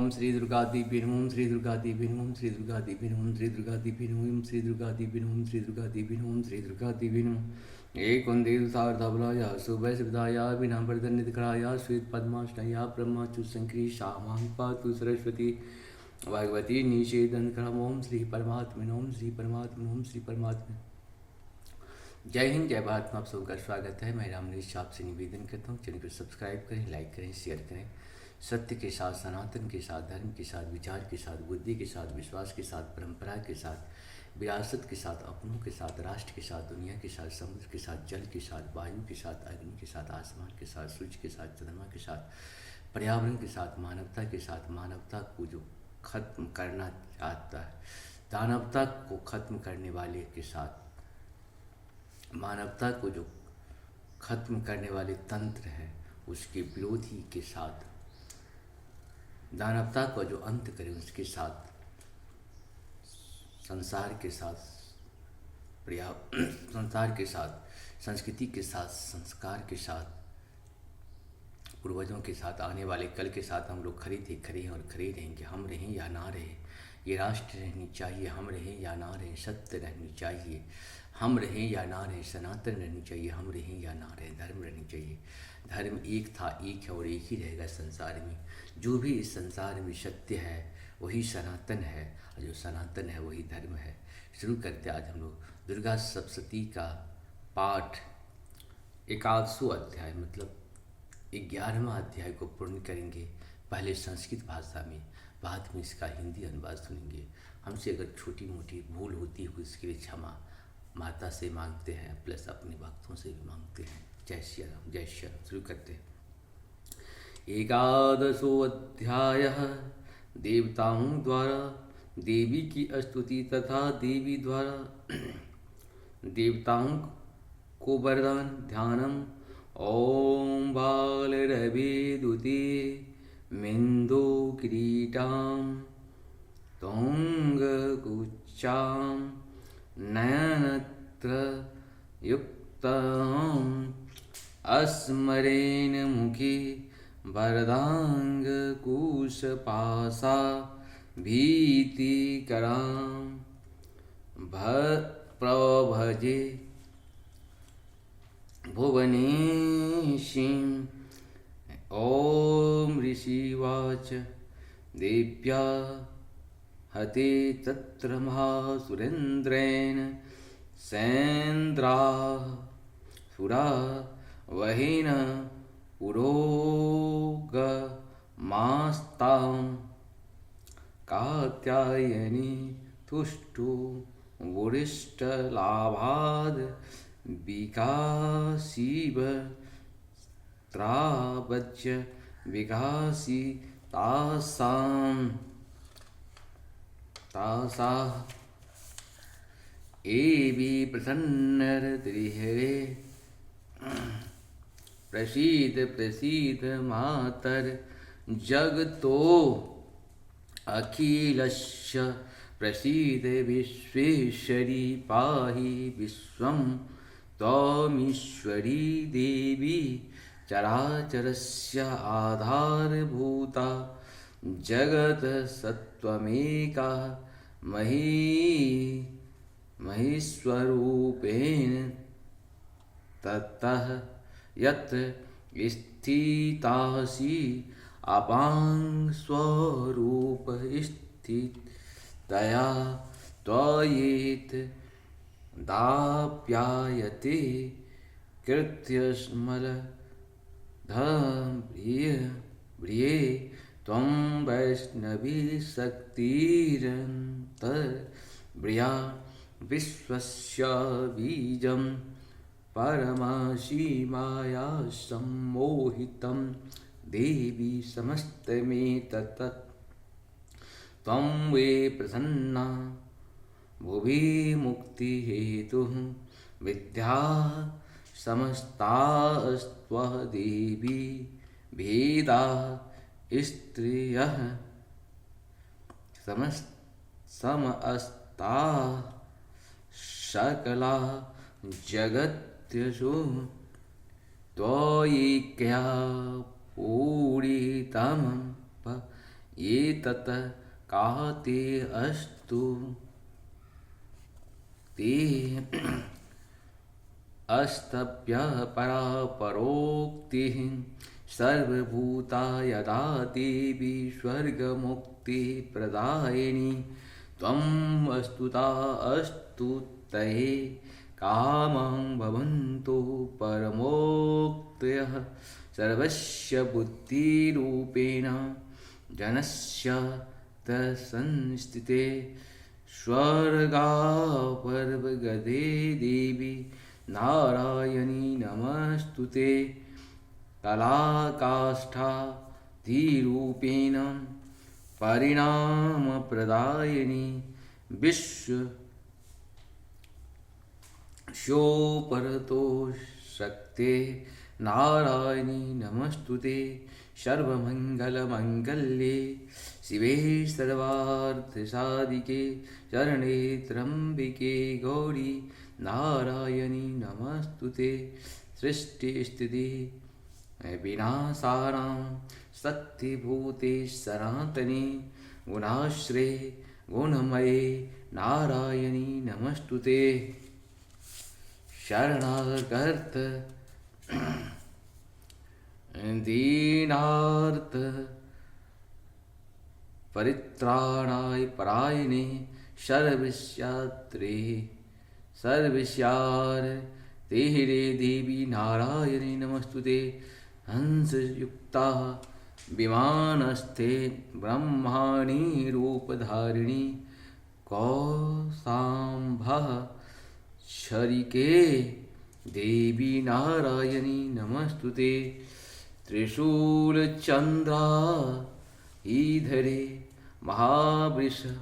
ओम श्री दुर्गा देवी नमः। ओम श्री दुर्गा देवी नमः। ओम श्री दुर्गा देवी नमः। ओम श्री दुर्गा देवी नमः। ओम श्री दुर्गा देवी नमः। ओम श्री दुर्गा देवी नमः। ओम श्री दुर्गा देवी नमः। एक वंदे सारधवलाया शुभश्रदाया विना वर्धनिधिकराया श्वेत पद्माष्टया ब्रह्मचु शंकरी श्यामां पातु सरस्वती भगवती निषेधन क्रम। ओम श्री परमात्मने ओम श्री परमात्मने ओम श्री परमात्मने। जय हिंद, जय भारत में आप सबका स्वागत है। मैं रामनीश आपसे निवेदन करता हूँ, चैनल को सब्सक्राइब करें, लाइक करें, शेयर करें। सत्य के साथ, सनातन के साथ, धर्म के साथ, विचार के साथ, बुद्धि के साथ, विश्वास के साथ, परंपरा के साथ, विरासत के साथ, अपनों के साथ, राष्ट्र के साथ, दुनिया के साथ, समुद्र के साथ, जल के साथ, वायु के साथ, अग्नि के साथ, आसमान के साथ, सूर्य के साथ, चंद्रमा के साथ, पर्यावरण के साथ, मानवता के साथ। मानवता को जो खत्म करना चाहता है, दानवता को खत्म करने वाले के साथ, मानवता को जो खत्म करने वाले तंत्र है उसके विरोधी के साथ, दानवता को जो अंत करे उसके साथ, संसार के साथ, संसार के साथ, संस्कृति के साथ, संस्कार के साथ, पूर्वजों के साथ, आने वाले कल के साथ हम लोग खड़े थे, खड़े हैं और खड़े रहेंगे। हम रहें या ना रहें, ये राष्ट्र रहनी चाहिए। हम रहें या ना रहें, सत्य रहनी चाहिए। हम रहें या ना रहें, सनातन रहनी चाहिए। हम रहें या ना रहें, धर्म रहनी चाहिए। धर्म एक था, एक है और एक ही रहेगा संसार में। जो भी इस संसार में सत्य है वही सनातन है, और जो सनातन है वही धर्म है। शुरू करते आज हम लोग दुर्गा सप्तशती का पाठ 11वां अध्याय मतलब 11वां अध्याय को पूर्ण करेंगे। पहले संस्कृत भाषा में, बाद में इसका हिंदी अनुवाद सुनेंगे। हमसे अगर छोटी मोटी भूल होती है उसके लिए क्षमा माता से मांगते हैं, प्लस अपने भक्तों से भी मांगते हैं। जय श्री राम, जय श्री राम। शुरू करते हैं। 11वां अध्याय देवताओं द्वारा देवी की स्तुति तथा देवी द्वारा देवताओं को वरदान। ध्यानम। ओम बालरवे दुते मिंदो किरीटाम तुंगकुच्चाम नयनत्र युक्तम अस्मरेण मुखी वरदांगकुशपाशा भीतिकरां प्रभजे भुवनेशीं। ॐ ऋषिवाच देव्या हते तत्र महासुरेन्द्रेण सेन्द्राः सुरा वहेन पुरोगमास्तां कात्यायनी तुष्टु वरिष्ठलाभाद् विकासीव त्रावज्य विकासी तासा एवि प्रसन्नर्दृहे प्रसीद प्रसीद मातर जगतो अखिलस्य प्रसीद विश्वेश्वरी पाहि विश्वं त्वमीश्वरी देवी चराचरस्य आधारभूता जगत सत्त्वमेका महीश्वरूपेण ततः यत्र स्थितासि अपां स्वरूप स्थितया त्वयेत दाप्यायते कृत्यस्मलधम्रिये त्वं वैष्णवी शक्तिरन्तर्ब्रिया विश्वस्य बीजं परमासि माया सम्मोहितं देवी समस्तमेतत् त्वं वे प्रसन्ना भुवि मुक्तिहेतुः विद्या समस्तास्त्वः देवी भेदा स्त्रियः समस्ता सकला जगत्यसु त्वयैक्या पूरितम् ये तत काते अस्तु ते अस्तभ्य परा परोक्तिः सर्वभूता यदा देवी स्वर्गमुक्ति प्रदायिनी त्वं वस्तुता अस्तु तये कामं भवन्तु परमोक्तयः सर्वस्य बुद्धिरूपेण जनस्य तत्संस्थिते स्वर्गापर्वगते देवी नारायणी नमस्तुते कलाकाष्ठादिरूपेण परिणामप्रदायिनी विश्वशोपरतो शक्ते नारायणी नमस्तुते सर्वमङ्गलमङ्गल्ये शिवे सर्वार्थसाधिके शरणे त्र्यम्बिके गौरी नारायणी नमस्तुते सृष्टिस्थिति विनाशानां शक्तिभूते सनातने गुणाश्रे गुणमये नारायणी नमस्तुते शरणागत दीनार्थ परित्राणाय परायणे सर्वस्यात्रे सर्वस्यार तेहरे देवी नारायणी नमस्तुते हंसयुक्ता विमानस्थे ब्रह्माणी रूपधारिणी कौसाम्भः शरिके देवी नारायणी नमस्तुते त्रिशूलचन्द्रा ईधरे महावृषभवाहिनी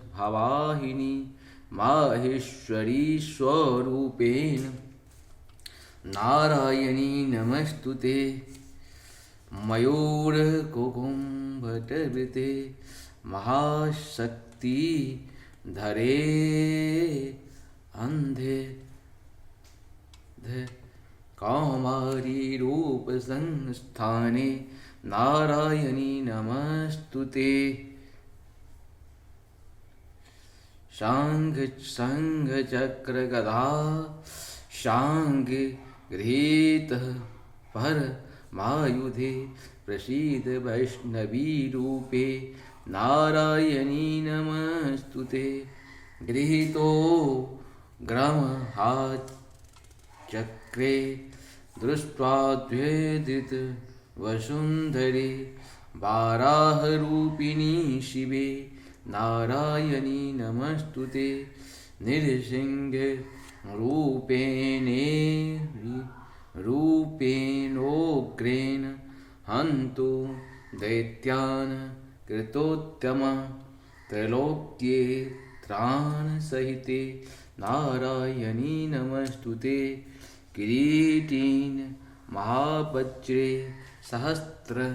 माहेश्वरी स्वरूपेण नारायणी नमस्तुते मयूरकुकुम्भटवृते महाशक्ति धरे अंधे कौमारी रूप संस्थाने नारायणी नमस्तुते शांग संघ चक्र गदा शांग गृहीत पर मायुधे प्रसीद वैष्णवी रूपे नारायणी नमस्तुते गृहीतो ग्रमहाचक्रे दृष्ट्वा द्वेदित वसुंधरे वाराहरूपिणी शिवे नारायणी नमस्तुते नृसिंह रूपेणोग्रेण हन्तु दैत्यान् कृतोत्तमा त्रैलोक्ये त्राणसहिते नारायणी नमस्तुते किरीटीन् महावज्रे सहस्र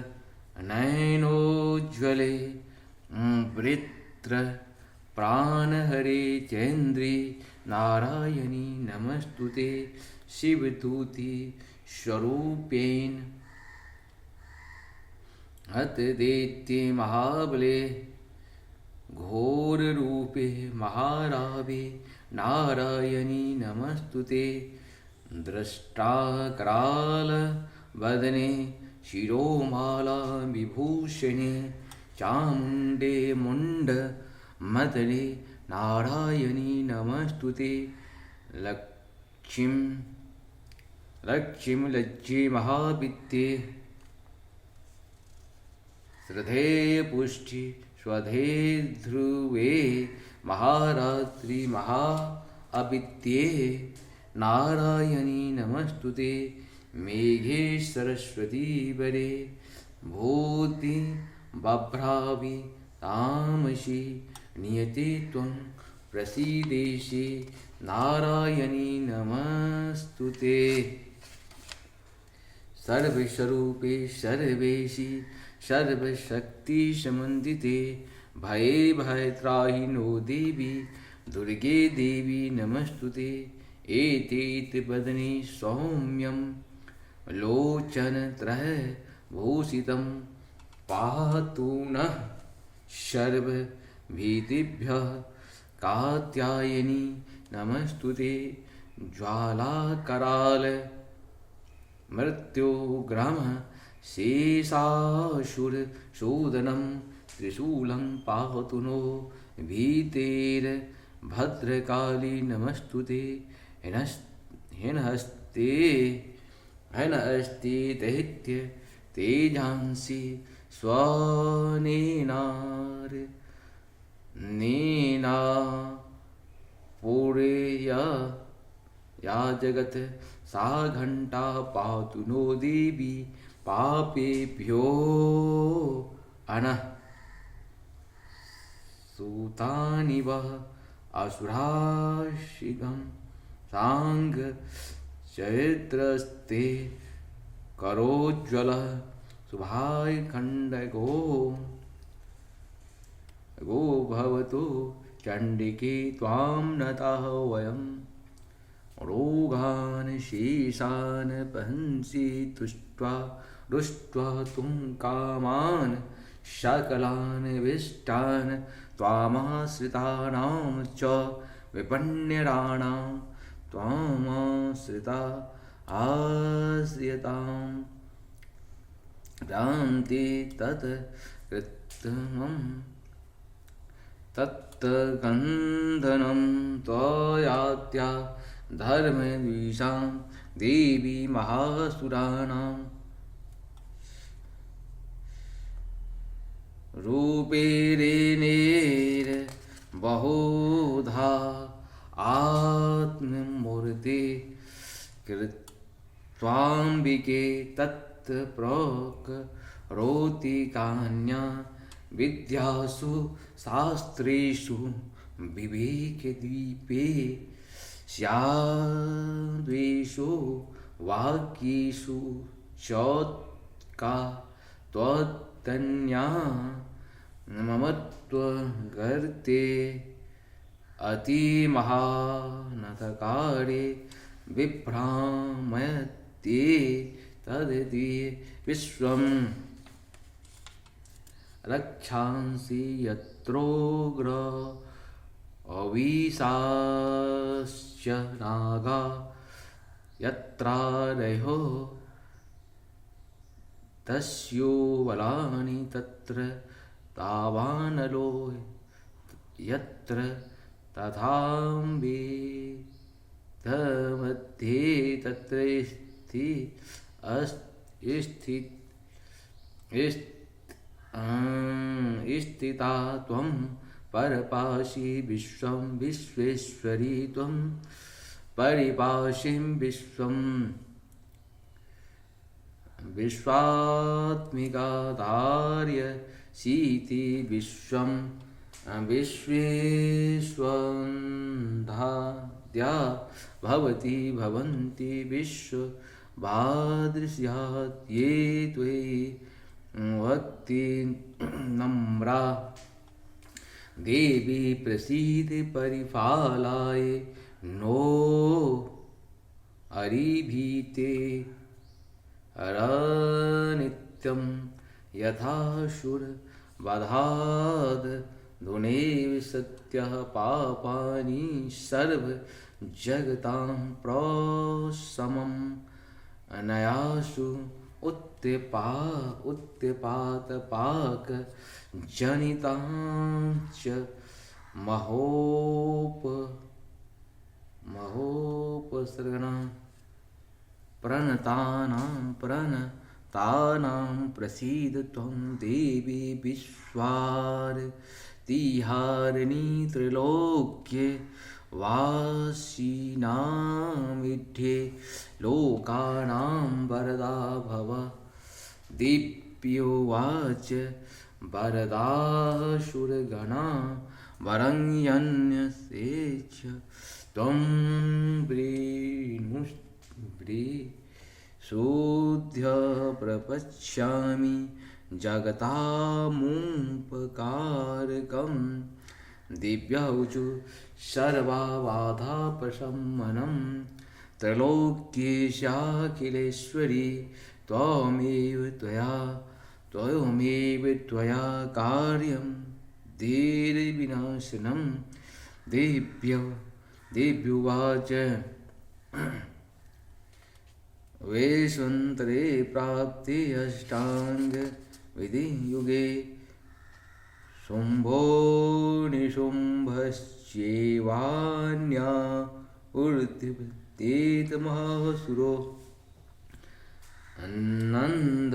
नयनोज्ज्वले वृत्र प्राणहरे चैन्द्रे नारायणी नमस्तुते शिवदूती स्वरूपेण हतदैत्ये महाबले घोर रूपे महारावे नारायणी नमस्तुते दृष्टाकराल वदने शिरोमाला विभूषणे चामुण्डे मुण्ड मदने नारायणी नमस्तुते लक्ष्मीं लज्जे महाविद्ये श्रद्धे पुष्टि स्वधे ध्रुवे महारात्रि महा अविद्ये नारायणी नमस्तुते मेघे सरस्वती वरे भूति बभ्रावि तामसि नियते त्वं प्रसीदेशि नारायणी नमस्तुते सर्वस्वरूपे सर्वेशि सर्वशक्तिसमन्विते भये भयत्राहिनो देवी दुर्गे देवी नमस्तुते एतेत वदने सौम्यं लोचनत्रयभूषितं पातु नः सर्वभीतिभ्यः कात्यायनी नमस्तुते ज्वालाकराल मृत्युग्रामः शेषासुरशोदनं त्रिशूलं पातु नो भीतेर्भद्रकाली नमस्तुते हनस्ते दैत्य तेजांसि स्वनेनार नेना पुरेया या जगत सा घंटा पातु नो देवी पापेभ्यो अनः सूतानि वः असुराशिगं सांग चैत्रस्ते करोज्ज्वलः शुभाय खण्डगो गो भवतु चण्डिके त्वां नताः वयम् रोगान् शेषान् पहंसि तुष्ट्वा रुष्ट्वा तुं कामान् सकलान् विष्टान् त्वामाश्रितानां च विपन्यराणां त्वामाश्रिता आश्रियतां भ्रान्ति तत्कन्दनं त्वयात्या धर्मद्विषां देवी महासुराणां रूपेरेणेर्बहुधा आत्ममूर्ते कृत्वाम्बिके तत्प्रकरोति कान्या विद्यासु शास्त्रेषु विवेकद्वीपे स्याद्वेषो वाक्येषु चोत्का त्वत्तन्या ममत्वगर्ते अतिमहानथकारे विभ्रामयते तदिति विश्वं रक्षांसि यत्रोग्र अविशाश्च नागा यत्रादयो तस्यो बलानि तत्र तावानलो यत्र तथाम्बितमध्ये तत्र स्थिता त्वं परपासि विश्वं विश्वेश्वरी त्वं परिपाशिं विश्वं विश्वात्मिकाधार्य सीति विश्वं विश्वेश्वन्धाद्या भवति भवन्ति विश्वभादृश्यात् ये त्वयि भक्ति नम्रा देवी प्रसीद परिपालाय नो अरिभीते नित्यं यथाशुर वधाद् धुनेव सत्यः पापानि सर्व जगतां प्रशमम् अनयासु उत्त्यपातपाक जनितां च महोपसर्गना प्रणतानां प्रसीद त्वं देवी विश्वार्तिहारिणी त्रिलोक्ये वासिनामिढ्ये लोकानां वरदा भव दिव्योवाच वरदासुरगणा वरं यन्यसेच त्वं शोध्य प्रपश्यामि जगतामुपकारकं दिव्यौचु सर्वबाधापशमनं त्रैलोक्येशाखिलेश्वरी त्वमेव त्वया कार्यं धीर्विनाशनं देव्युवाच वेश्वन्तरे प्राप्ति अष्टांग विधियुगे शुम्भो निशुम्भश्चैवान्या ऊर्ध्वतीत महासुरो नन्द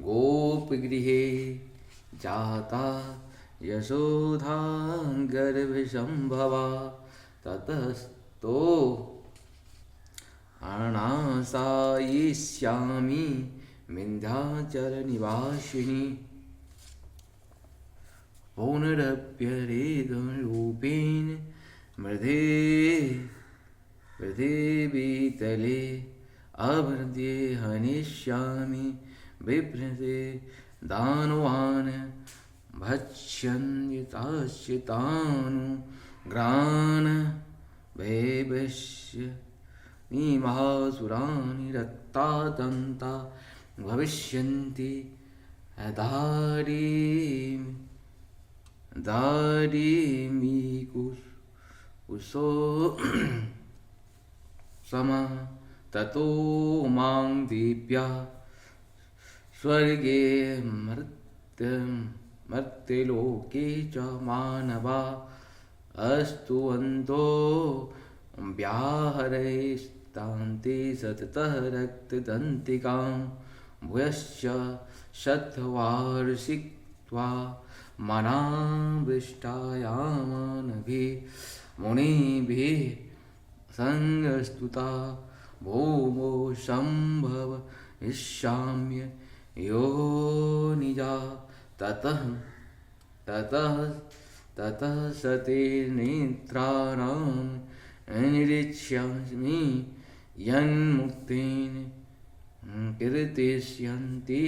गोपगृहे जाता यशोधा गर्भसम्भवा ततस्तो अनासायिष्यामि विन्ध्याचलनिवासिनि पुनरप्यरेदरूपेण मृधे वितले अभृद्ये हनिष्यामि बिभ्रते दानवान् भक्ष्यन्यताश्चितानुग्रान् भैभस्य महासुराणि रक्तादन्ता भविष्यन्ति दारिमीकुशो समा ततो मां दिव्या स्वर्गे मर्त्यलोके च मानवा अस्तुवन्तो व्याहरैस्तान्ते सततः रक्तदन्तिकां भूयश्च शतवार्षिक्त्वा मनावृष्टायामानभिः मुनिभिः सङ्गस्तुता भूमो सम्भवयिष्याम्य योनिजा ततः सते नेत्राणां निरीक्ष्यामि यन्मुक्तेन कीर्तिष्यन्ति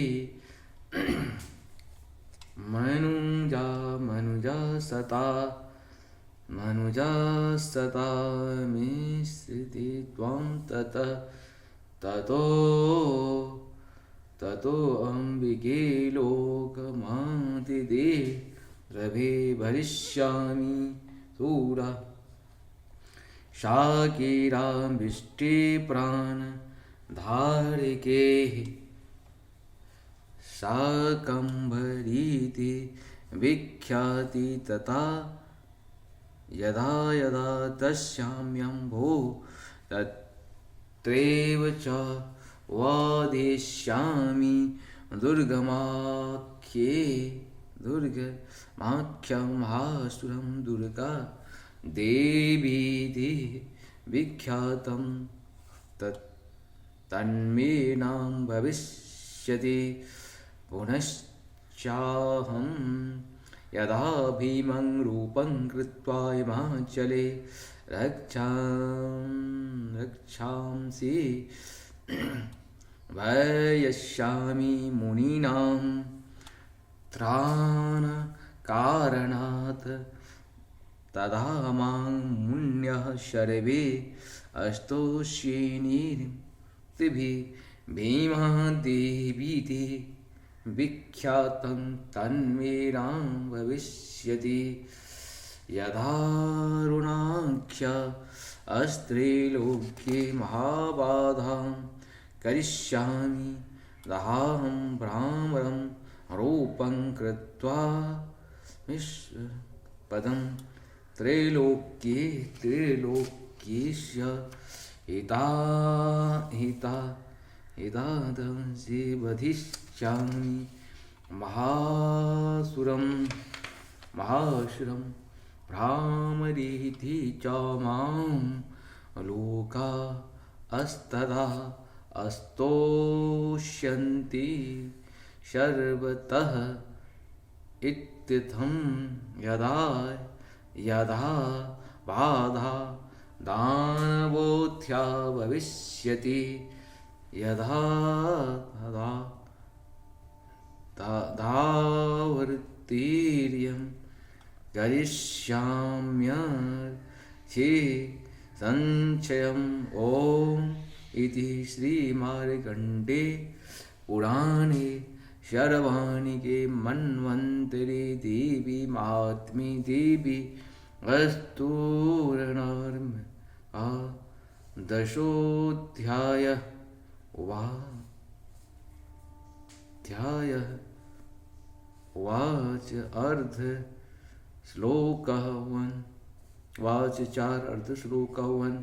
मनुजा सता मे स्थिति त्वं ततो अम्बिके लोकमातिदे रभे भरिष्यामि सूरा शाकीराम्बिष्टे प्राणधारिकेः शाकम्भरीति विख्याति तथा यदा यदा तस्याम्यम्भो तत्रैव च वदिष्यामि दुर्गमाख्यं महासुरं दुर्गा देवीति विख्यातं तन्मे नाम भविष्यति पुनश्चाहं यदा भीमं रूपं कृत्वा हिमाचले रक्षांसि वयस्यामि मुनीनां त्राणकारणात् तदा मां मुन्यः सर्वे अस्तोष्येनिर्तिभिः भीमादेवीति विख्यातं तन्मे नाम भविष्यति यदारुणाख्य अस्त्रैलोक्ये महाबाधां करिष्यामि दहाहं भ्रामरं रूपं कृत्वा विश्वपदं त्रैलोक्येश्य हितादंसि वधिष्यामि महासुरं भ्रामरीति च मां लोका अस्तदा अस्तोष्यन्ति सर्वतः इत्थं यदा बाधा दानवोऽथ्या भविष्यति यदा दावर्तीर्यं करिष्याम्यर्थे संचयम् ॐ इति श्रीमार्कण्डे पुराणे शर्वाणि के मन्वन्तरे देवी महात्मे देवी अस्तूर्णार्म आ दशोऽध्याय वा ध्याय वाच अर्ध श्लोकः वन वाच 4 अर्ध श्लोकः वन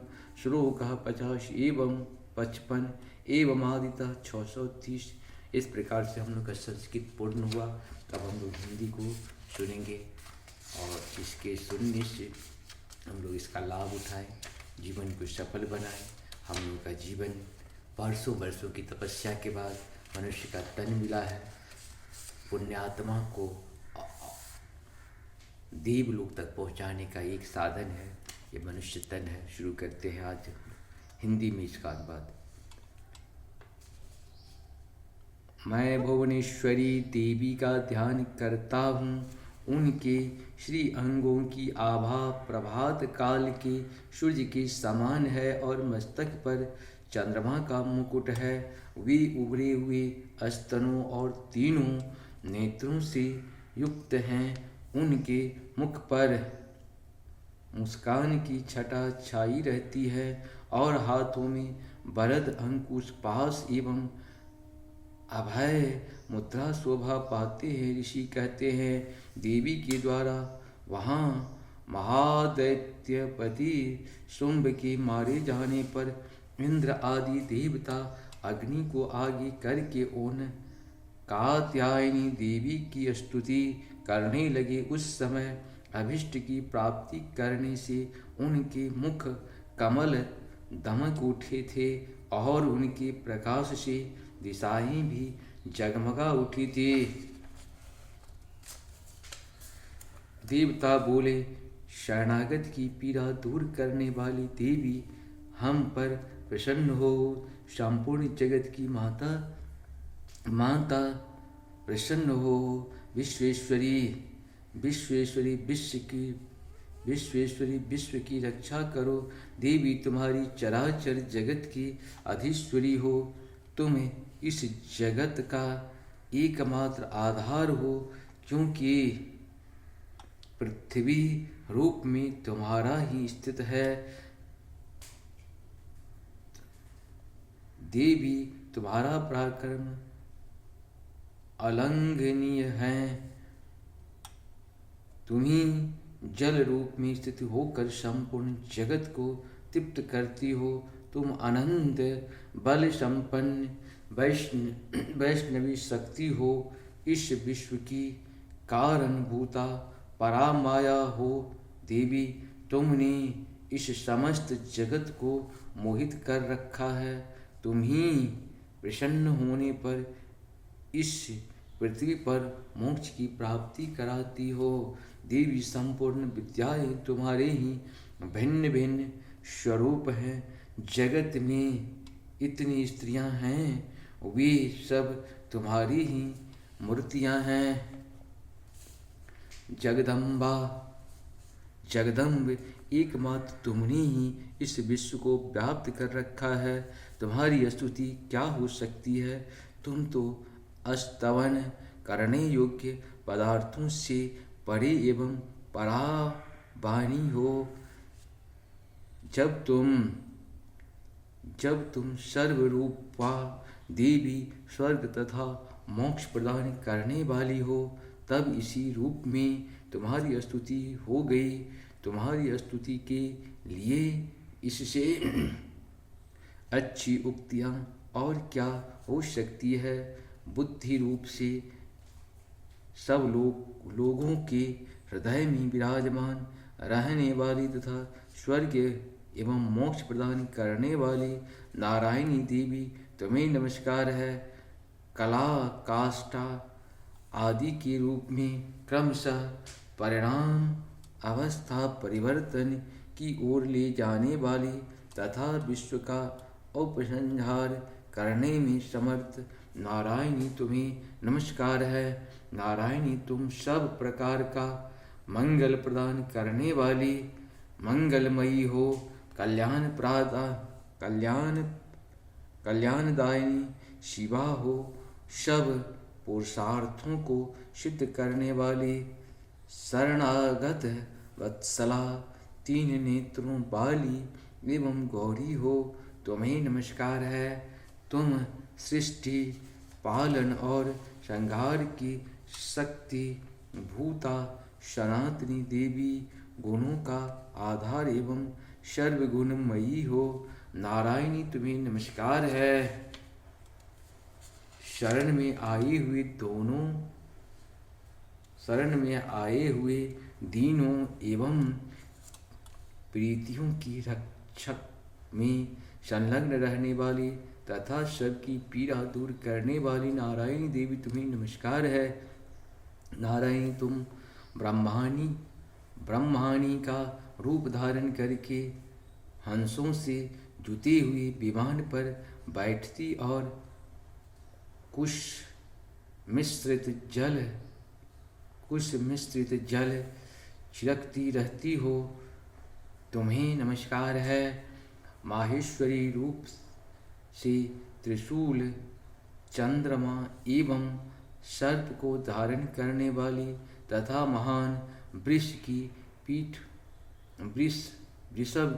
श्लोकः 50 एवं 55 एवं आदिता 630। इस प्रकार से हम लोग का संस्कृत पूर्ण हुआ। अब हम लोग हिंदी को सुनेंगे और इसके सुनने से हम लोग इसका लाभ उठाएं, जीवन को सफल बनाएं। हम लोग का जीवन वर्षों वर्षों की तपस्या के बाद मनुष्य का तन मिला है। पुण्यात्मा को देवलोक तक पहुंचाने का एक साधन है, ये मनुष्य तन है। शुरू करते हैं आज हिंदी में इसका अनुवाद। मैं भुवनेश्वरी देवी का ध्यान करता हूँ। उनके श्री अंगों की आभा प्रभात काल के सूर्य के समान है और मस्तक पर चंद्रमा का मुकुट है। वे उभरे हुए स्तनों और तीनों नेत्रों से युक्त हैं। उनके मुख पर मुस्कान की छटा छाई रहती है और हाथों में वरद अंकुश पास एवं अभय मुद्रा शोभा पाते हैं। ऋषि कहते हैं देवी के द्वारा वहाँ महादैत्यपति शुंभ के मारे जाने पर इंद्र आदि देवता अग्नि को आगे करके उन कात्यायनी देवी की स्तुति करने लगे। उस समय अभिष्ट की प्राप्ति करने से उनके मुख कमल दमक उठे थे और उनके प्रकाश से दिशाएं भी जगमगा उठी थी। देवता बोले, शरणागत की पीड़ा दूर करने वाली देवी हम पर प्रसन्न हो। संपूर्ण जगत की माता प्रसन्न हो। विश्वेश्वरी विश्व की रक्षा करो। देवी तुम्हारी चराचर जगत की अधीश्वरी हो। तुम इस जगत का एकमात्र आधार हो, क्योंकि पृथ्वी रूप में तुम्हारा ही स्थित है। देवी तुम्हारा पराक्रम अलंघनीय है। तुम्ही जल रूप में स्थित होकर संपूर्ण जगत को तृप्त करती हो। तुम अनंत बल संपन्न वैष्णवी शक्ति हो। इस विश्व की कारणभूता परामाया हो। देवी तुमने इस समस्त जगत को मोहित कर रखा है। तुम ही प्रसन्न होने पर इस पृथ्वी पर मोक्ष की प्राप्ति कराती हो। देवी संपूर्ण विद्याएं तुम्हारे ही भिन्न भिन्न स्वरूप हैं। जगत में इतनी स्त्रियां हैं, वे सब तुम्हारी ही मूर्तियां हैं। जगदम्ब एकमात्र तुमने ही इस विश्व को व्याप्त कर रखा है। तुम्हारी स्तुति क्या हो सकती है। तुम तो स्तवन करने योग्य पदार्थों से परे एवं परावाणी हो। जब तुम सर्वरूपा देवी स्वर्ग तथा मोक्ष प्रदान करने वाली हो, तब इसी रूप में तुम्हारी स्तुति हो गई। तुम्हारी स्तुति के लिए इससे अच्छी उक्तियाँ और क्या हो सकती है। बुद्धि रूप से सब लोगों के हृदय में विराजमान रहने वाली तथा स्वर्ग एवं मोक्ष प्रदान करने वाली नारायणी देवी तुम्हें नमस्कार है। कला काष्ठा आदि के रूप में क्रमशः परिणाम अवस्था परिवर्तन की ओर ले जाने वाली तथा विश्व का उपसंहार करने में समर्थ नारायणी तुम्हें नमस्कार है। नारायणी तुम सब प्रकार का मंगल प्रदान करने वाली मंगलमयी हो। कल्याणदायिनी शिवा हो। सब पुरुषार्थों को सिद्ध करने वाली शरणागत वत्सला, तीन नेत्रों वाली एवं गौरी हो, तुम्हें नमस्कार है। तुम सृष्टि, पालन और संहार की शक्ति भूता सनातनी देवी, गुणों का आधार एवं सर्वगुणमयी हो। नारायणी तुम्हें नमस्कार है। शरण में आए हुए दीनों एवं प्रीतियों की रक्षक में संलग्न रहने वाली तथा सबकी पीड़ा दूर करने वाली नारायणी देवी तुम्हें नमस्कार है। नारायणी तुम ब्रह्माणी का रूप धारण करके हंसों से जुते हुए विमान पर बैठती और कुश मिश्रित जल छिड़कती रहती हो, तुम्हें नमस्कार है। माहेश्वरी रूप से त्रिशूल, चंद्रमा एवं सर्प को धारण करने वाली तथा महान वृषभ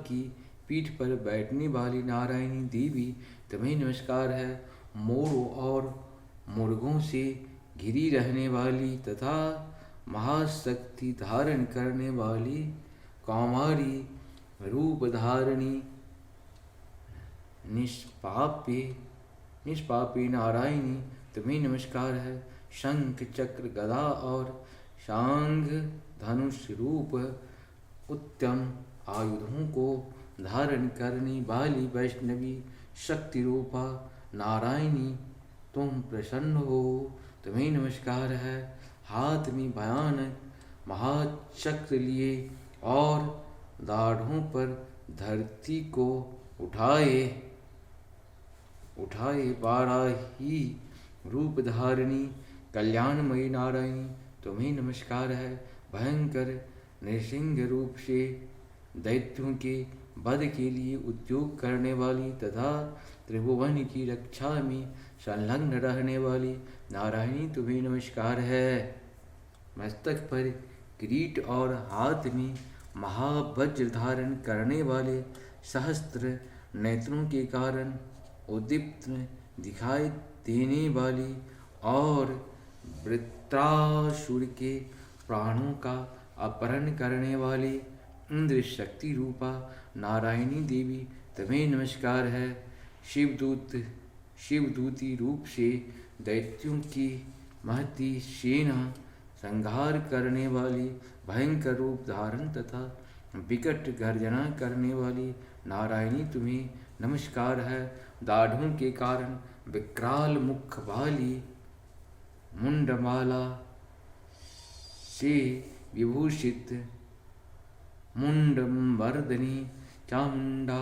की पीठ पर बैठने वाली नारायणी देवी तुम्हें नमस्कार है। मोरों और मुर्गों से घिरी रहने वाली तथा महाशक्ति धारण करने वाली कौमारी रूप धारणी निष्पापी नारायणी तुम्हें नमस्कार है। शंख, चक्र, गदा और शांग धनुष रूप उत्तम आयुधों को धारण करने वाली वैष्णवी शक्ति रूपा नारायणी तुम प्रसन्न हो, तुम्हें नमस्कार है। हाथ में भयानक महाचक्र लिए और दाढ़ों पर धरती को उठाए बाराही रूप धारिणी कल्याणमयी नारायणी तुम्हें नमस्कार है। भयंकर नृसिंह रूप से दैत्यों के वध के लिए उद्योग करने वाली तथा त्रिभुवन की रक्षा में संलग्न रहने वाली नारायणी तुम्हें नमस्कार है। मस्तक पर किरीट और हाथ में महावज्र धारण करने वाले सहस्त्र नेत्रों के कारण उद्दीप्त दिखाई देने वाली और वृत्रासुर के प्राणों का अपहरण करने वाली इंद्र शक्ति रूपा नारायणी देवी तुम्हें नमस्कार है। शिवदूती रूप से दैत्यों की महती सेना संहार करने वाली भयंकर रूप धारण तथा विकट गर्जना करने वाली नारायणी तुम्हें नमस्कार है। दाढ़ों के कारण विकराल मुख वाली मुंडमाला से विभूषित मुंडमर्दनी चामुंडा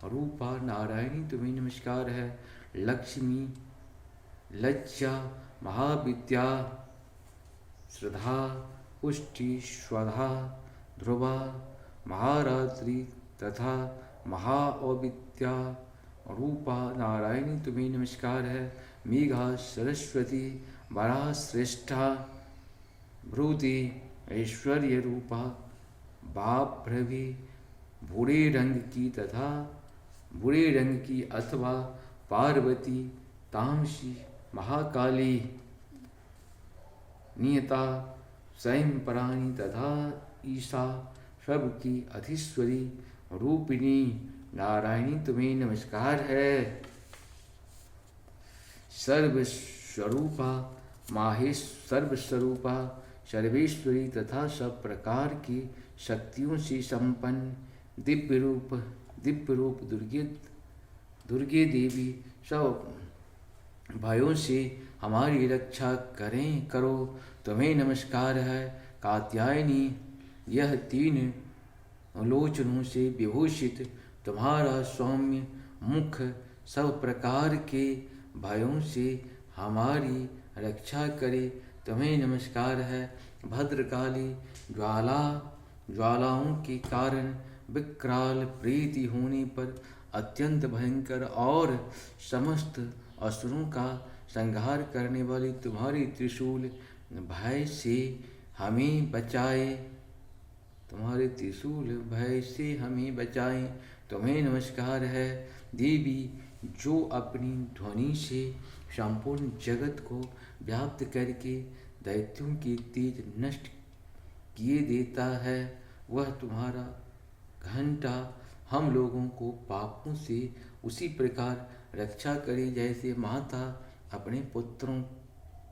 रूपा नारायणी तुम्हें नमस्कार है। लक्ष्मी, लज्जा, महाविद्या, श्रद्धा, पुष्टि, स्वधा, ध्रुवा, महारात्रि तथा महाअविद्या रूपा नारायणी तुम्हें नमस्कार है। मेघा, सरस्वती, वरा, श्रेष्ठा, भ्रूति, ऐश्वर्य रूपा बाभ्रवी, भूरे रंग की अथवा पार्वती, तामसी, महाकाली, नियता, स्वयंपराणी तथा ईशा सबकी अधीश्वरी रूपिणी नारायणी तुम्हें नमस्कार है। सर्वस्वरूपा सर्वेश्वरी तथा सब प्रकार की शक्तियों से संपन्न दिव्य रूप दुर्गे देवी सब भयों से हमारी रक्षा करो, तुम्हें नमस्कार है। कात्यायनी, यह तीन लोचनों से विभूषित तुम्हारा सौम्य मुख सब प्रकार के भयों से हमारी रक्षा करे, तुम्हें नमस्कार है। भद्रकाली, ज्वालाओं के कारण विकराल प्रीति होने पर अत्यंत भयंकर और समस्त असुरों का संहार करने वाली तुम्हारी त्रिशूल भय से हमें बचाए। तुम्हारे त्रिशूल भय से हमें बचाए। तुम्हें नमस्कार है देवी, जो अपनी ध्वनि से संपूर्ण जगत को व्याप्त करके दैत्यों के तेज नष्ट किए देता है। वह तुम्हारा घंटा हम लोगों को पापों से उसी प्रकार रक्षा करे जैसे माता अपने पुत्रों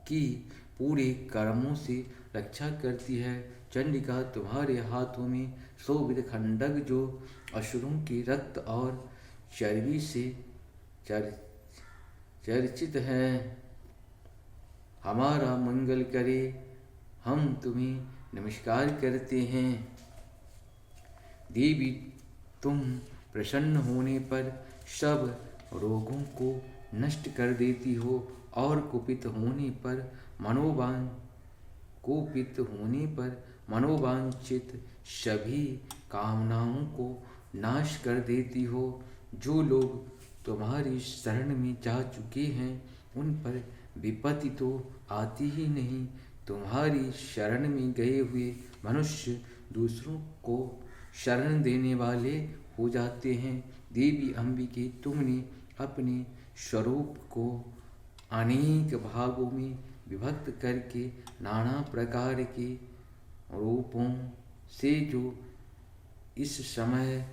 की पूरे कर्मों से रक्षा करती है। चंडिका तुम्हारे हाथों में शोभित खंडक, जो असुरों के रक्त और चर्बी से चर्चित है, हमारा मंगल करे। हम तुम्हें नमस्कार करते हैं देवी। तुम प्रसन्न होने पर सब रोगों को नष्ट कर देती हो और कुपित होने पर मनोवांछित सभी कामनाओं को नाश कर देती हो। जो लोग तुम्हारी शरण में जा चुके हैं उन पर विपत्ति तो आती ही नहीं। तुम्हारी शरण में गए हुए मनुष्य दूसरों को शरण देने वाले हो जाते हैं। देवी अम्बिके, तुमने अपने स्वरूप को अनेक भागों में विभक्त करके नाना प्रकार के रूपों से जो इस समय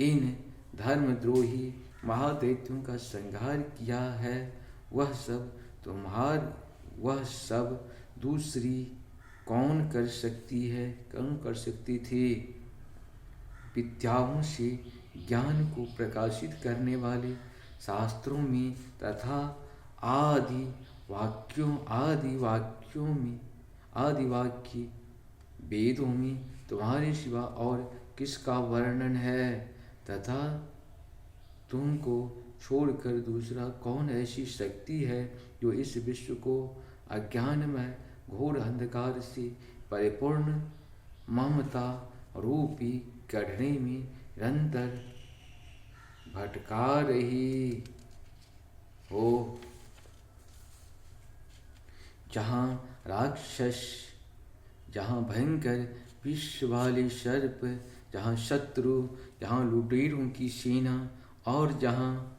इन धर्मद्रोही महादैत्यों का संहार किया है, वह सब दूसरी कौन कर सकती थी। विद्याओं से ज्ञान को प्रकाशित करने वाले शास्त्रों में तथा आदि वाक्य वेदों में तुम्हारे सिवा और किसका वर्णन है, तथा तुमको छोड़कर दूसरा कौन ऐसी शक्ति है जो इस विश्व को अज्ञानमय घोर अंधकार से परिपूर्ण ममता रूपी गढ़ने में निरंतर भटका रही हो। जहाँ राक्षस, जहाँ भयंकर विष वाले सर्प, जहाँ शत्रु, जहाँ लुटेरों की सेना और जहाँ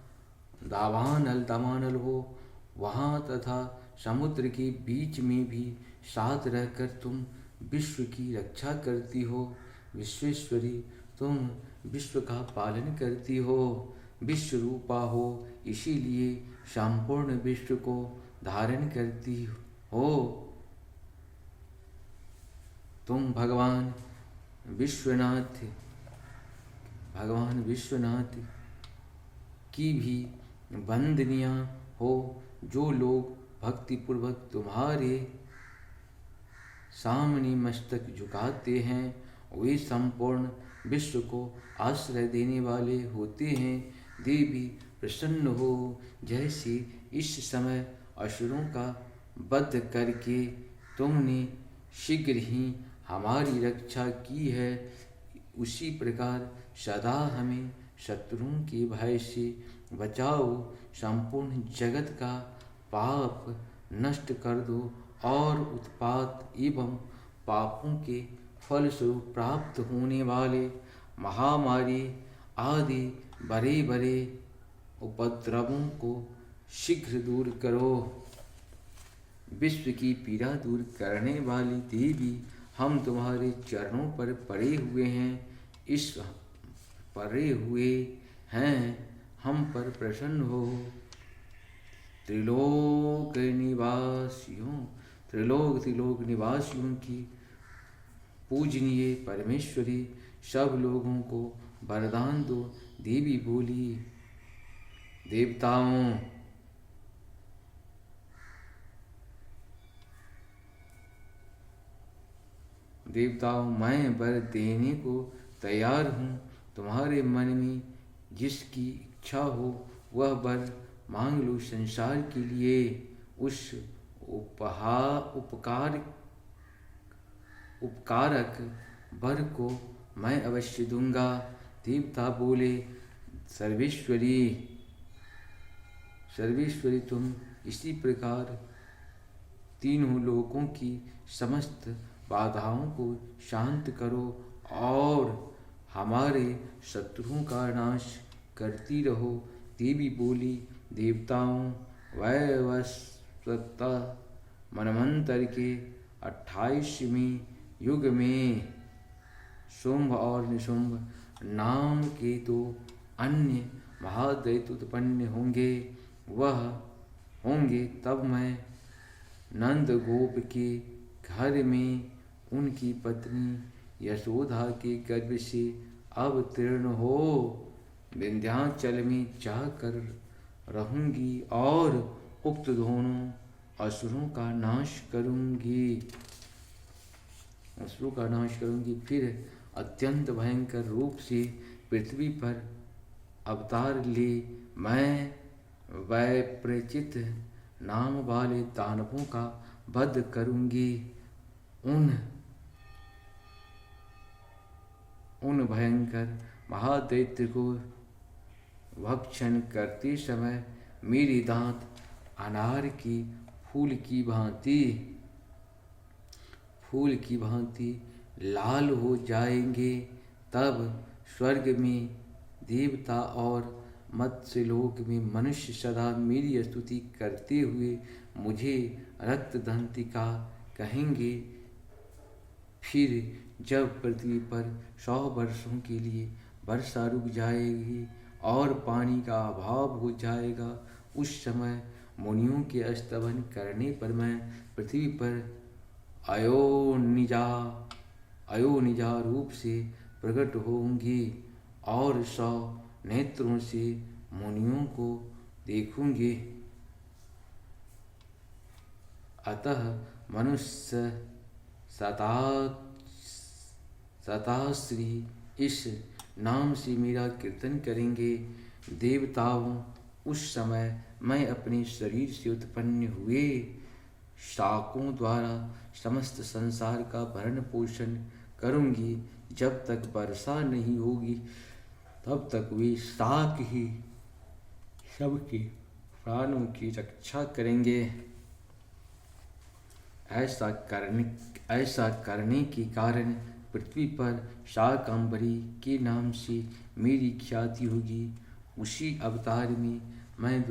दावानल हो, वहाँ तथा समुद्र के बीच में भी साथ रहकर तुम विश्व की रक्षा करती हो। विश्वेश्वरी, तुम विश्व का पालन करती हो, विश्व रूपा हो, इसीलिए संपूर्ण विश्व को धारण करती हो। तुम भगवान विश्वनाथ की भी वंदनीय हो। जो लोग भक्तिपूर्वक तुम्हारे सामने मस्तक झुकाते हैं वे संपूर्ण विश्व को आश्रय देने वाले होते हैं। देवी प्रसन्न हो, जैसे इस समय असुरों का वध करके तुमने शीघ्र ही हमारी रक्षा की है, उसी प्रकार सदा हमें शत्रुओं के भय से बचाओ। संपूर्ण जगत का पाप नष्ट कर दो और उत्पात एवं पापों के फलस्वरूप प्राप्त होने वाले महामारी आदि बड़े बड़े उपद्रवों को शीघ्र दूर करो। विश्व की पीड़ा दूर करने वाली देवी, हम तुम्हारे चरणों पर पड़े हुए हैं, हम पर प्रसन्न हो। त्रिलोक निवासियों की पूजनीय परमेश्वरी, सब लोगों को वरदान दो। देवी बोली, देवताओं, मैं वर देने को तैयार हूँ। तुम्हारे मन में जिसकी इच्छा हो वह वर मांग लो। संसार के लिए उस उपकारक वर को मैं अवश्य दूंगा। देवता बोले, सर्वेश्वरी तुम इसी प्रकार तीनों लोकों की समस्त बाधाओं को शांत करो और हमारे शत्रुओं का नाश करती रहो। देवी बोली, देवताओं वैवस्वत मनवंतर के 28वें युग में शुंभ और निशुंभ नाम के दो अन्य महादैत्य उत्पन्न होंगे। तब मैं नंद गोप के घर में उनकी पत्नी यशोदा के गर्भ से अवतीर्ण हो विंध्याचल में जाकर रहूंगी और उक्त दोनों असुरों का नाश करूंगी। फिर अत्यंत भयंकर रूप से पृथ्वी पर अवतार ले मैं वैप्रचित नाम वाले दानवों का वध करूंगी। उन भयंकर महादैत्य को भक्षण करते समय मेरे दांत अनार की फूल की भांति लाल हो जाएंगे। तब स्वर्ग में देवता और मत्स्यलोक में मनुष्य सदा मेरी स्तुति करते हुए मुझे रक्तदंतिका कहेंगे। फिर जब पृथ्वी पर 100 वर्षों के लिए वर्षा रुक जाएगी और पानी का अभाव हो जाएगा, उस समय मुनियों के स्तवन करने पर मैं पृथ्वी पर अयोनिजा रूप से प्रकट होंगी और 100 नेत्रों से मुनियों को देखूंगी। अतः मनुष्य सताश्री इस नाम से मेरा कीर्तन करेंगे। देवताओं, उस समय मैं अपने शरीर से उत्पन्न हुए शाकों द्वारा समस्त संसार का भरण पोषण करूंगी। जब तक वर्षा नहीं होगी तब तक वे शाक ही सबके प्राणों की रक्षा करेंगे। ऐसा करने के कारण पृथ्वी पर शाकंभरी के नाम से मेरी ख्याति होगी। उसी अवतार में मैं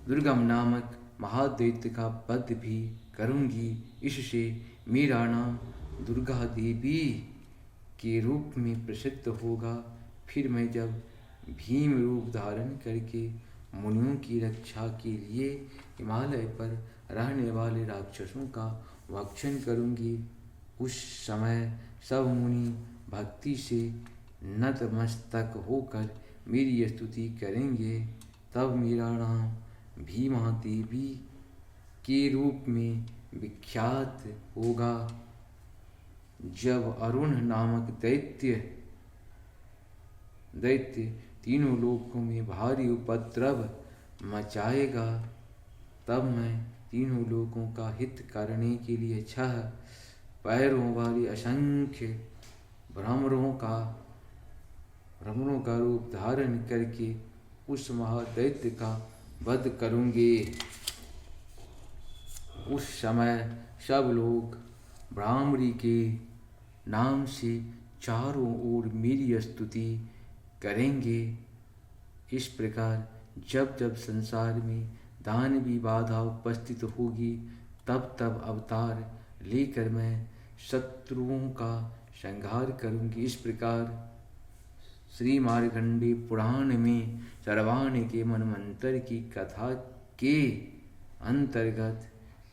दुर्गम नामक महादैत्य का वध भी करूंगी। इससे मेरा नाम दुर्गा देवी के रूप में प्रसिद्ध होगा। फिर मैं जब भीम रूप धारण करके मुनियों की रक्षा के लिए हिमालय पर रहने वाले राक्षसों का भक्षण करूंगी, उस समय सब मुनि भक्ति से नतमस्तक होकर मेरी स्तुति करेंगे। तब मेरा नाम भीमा देवी के रूप में विख्यात होगा। जब अरुण नामक दैत्य तीनों लोकों में भारी उपद्रव मचाएगा, तब मैं तीनों लोकों का हित करने के लिए 6 पैरों वाली असंख्य भ्रमरों का रूप धारण करके उस महादैत्य का वध करूंगी। उस समय सब लोग भ्रामरी के नाम से चारों ओर मेरी स्तुति करेंगे। इस प्रकार जब जब संसार में दानवी बाधा उपस्थित होगी, तब तब अवतार लेकर मैं शत्रुओं का संहार करूंगी। इस प्रकार श्री मार्कंडेय पुराण में सर्वाण के मनमंत्र की कथा के अंतर्गत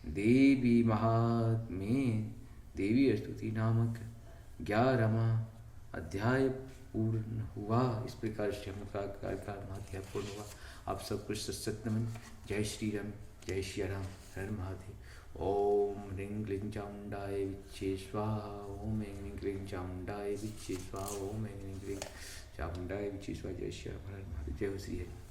देवी महात्म्य देवी स्तुति नामक 11वां अध्याय पूर्ण हुआ। इस प्रकार से हम का अध्याय पूर्ण हुआ। आप सबको सत्सत नमन। जय श्री राम, जय श्री राम, हर महादेव। ओम ह्रीं क्लीं चामुंडाय विच्चे स्वाहा। ओम ह्रीं क्लीं चामुंडाय विच्चे स्वाहा। ओम ह्रीं क्लीं चामुंडाय विच्चे स्वाहा। जय श्री राम, हर महादेव। जय हो श्री हरि।